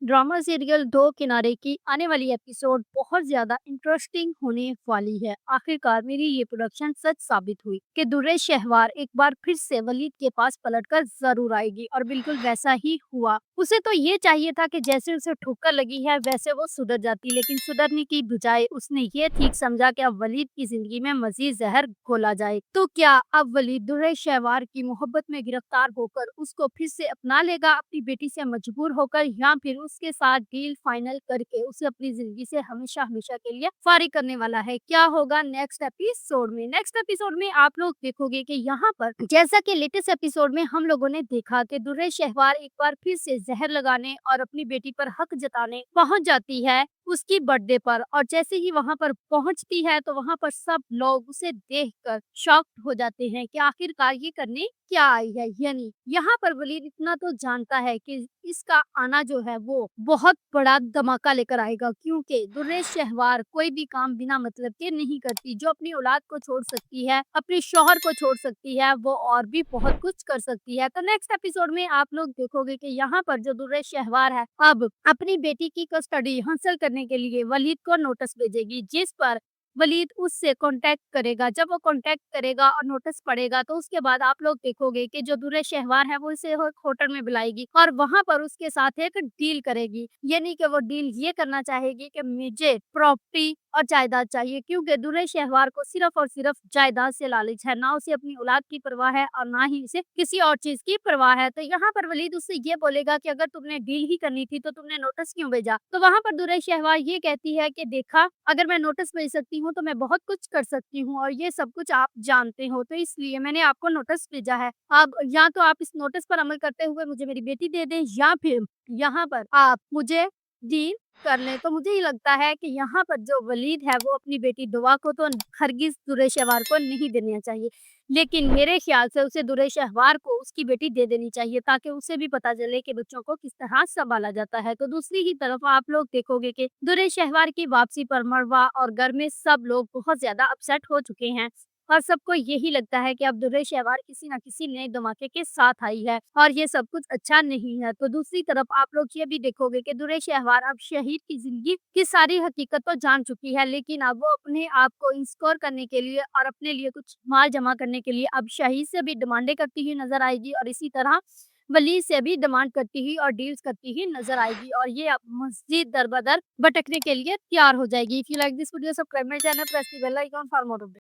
Drama serial दो किनारे की आने वाली एपिसोड बहुत ज्यादा इंटरेस्टिंग होने वाली है। आखिरकार मेरी ये प्रोडक्शन सच साबित हुई कि दुर्रे शहवार एक बार फिर से वलीद के पास पलटकर जरूर आएगी और बिल्कुल वैसा ही हुआ। उसे तो ये चाहिए था कि जैसे उसे ठोकर लगी है वैसे वो सुधर जाती, लेकिन सुधरने की बजाय उसने ये ठीक समझा कि अब वलीद की जिंदगी में मजीद जहर घोला जाए। तो क्या अब वलीद दुर्रे शहवार की मोहब्बत में गिरफ्तार होकर उसको फिर से अपना लेगा अपनी बेटी से मजबूर होकर, या फिर उसके साथ डील फाइनल करके उसे अपनी जिंदगी से हमेशा हमेशा के लिए फारिग करने वाला है? क्या होगा नेक्स्ट एपिसोड में आप लोग देखोगे कि यहाँ पर जैसा कि लेटेस्ट एपिसोड में हम लोगों ने देखा कि दुर्रे शहवार एक बार फिर से जहर लगाने और अपनी बेटी पर हक जताने पहुंच जाती है उसकी बर्थडे पर। और जैसे ही वहां पर पहुंचती है तो वहां पर सब लोग उसे देखकर शॉक्ड हो जाते हैं कि आखिरकार ये करने क्या आई है। यानी यहाँ पर वलीद इतना तो जानता है कि इसका आना जो है वो बहुत बड़ा धमाका लेकर आएगा, क्योंकि दुर्रे शहवार कोई भी काम बिना मतलब के नहीं करती। जो अपनी औलाद को छोड़ सकती है, अपने शौहर को छोड़ सकती है, वो और भी बहुत कुछ कर सकती है। तो नेक्स्ट एपिसोड में आप लोग देखोगे कि यहाँ पर जो दुर्रे शहवार है अब अपनी बेटी की कस्टडी हासिल करने के लिए वलीद को नोटिस भेजेगी, जिस पर वलीद उससे कांटेक्ट करेगा। जब वो कांटेक्ट करेगा और नोटिस पड़ेगा तो उसके बाद आप लोग देखोगे कि जो दुर्रे शहवार है वो इसे एक होटल में बुलाएगी और वहां पर उसके साथ एक डील करेगी। यानी कि वो डील ये करना चाहेगी कि मुझे प्रॉपर्टी और जायदाद चाहिए, क्योंकि दुर्रे शहवार को सिर्फ और सिर्फ जायदाद से लालच है। ना उसे अपनी औलाद की परवाह है और ना ही उसे किसी और चीज की परवाह है। तो यहाँ पर वलीद उससे ये बोलेगा कि अगर तुमने डील ही करनी थी तो तुमने नोटिस क्यों भेजा? तो वहां पर दुर्रे शहवार ये कहती है कि देखा, अगर मैं नोटिस भेज सकती हूँ तो मैं बहुत कुछ कर सकती हूँ और ये सब कुछ आप जानते हो, तो इसलिए मैंने आपको नोटिस भेजा है। अब या तो आप इस नोटिस पर अमल करते हुए मुझे मेरी बेटी दे दें, या फिर यहाँ पर आप मुझे डील कर लें। तो मुझे ये लगता है कि यहाँ पर जो वलीद है वो अपनी बेटी दुआ को तो हरगिज दुर्रे शहवार को नहीं देना चाहिए, लेकिन मेरे ख्याल से उसे दुर्रे शहवार को उसकी बेटी दे देनी चाहिए, ताकि उसे भी पता चले कि बच्चों को किस तरह संभाला जाता है। तो दूसरी ही तरफ आप लोग देखोगे कि दुर्रे शहवार की वापसी पर मरवा और घर में सब लोग बहुत ज्यादा अपसेट हो चुके हैं और सबको यही लगता है कि अब दुर्रे शहवार किसी न किसी नए धमाके के साथ आई है और ये सब कुछ अच्छा नहीं है। तो दूसरी तरफ आप लोग ये भी देखोगे कि दुर्रे शहवार अब शहीद की जिंदगी की सारी हकीकत तो जान चुकी है, लेकिन अब वो अपने आप को इंस्कोर करने के लिए और अपने लिए कुछ माल जमा करने के लिए अब शहीद से भी डिमांडें करती हुई नजर आएगी और इसी तरह वली से भी डिमांड करती हुई और डील्स करती हुई नजर आएगी और ये अब मस्जिद दर बदर भटकने के लिए तैयार हो जाएगी। If you like this video, subscribe my channel, press the bell icon for more update.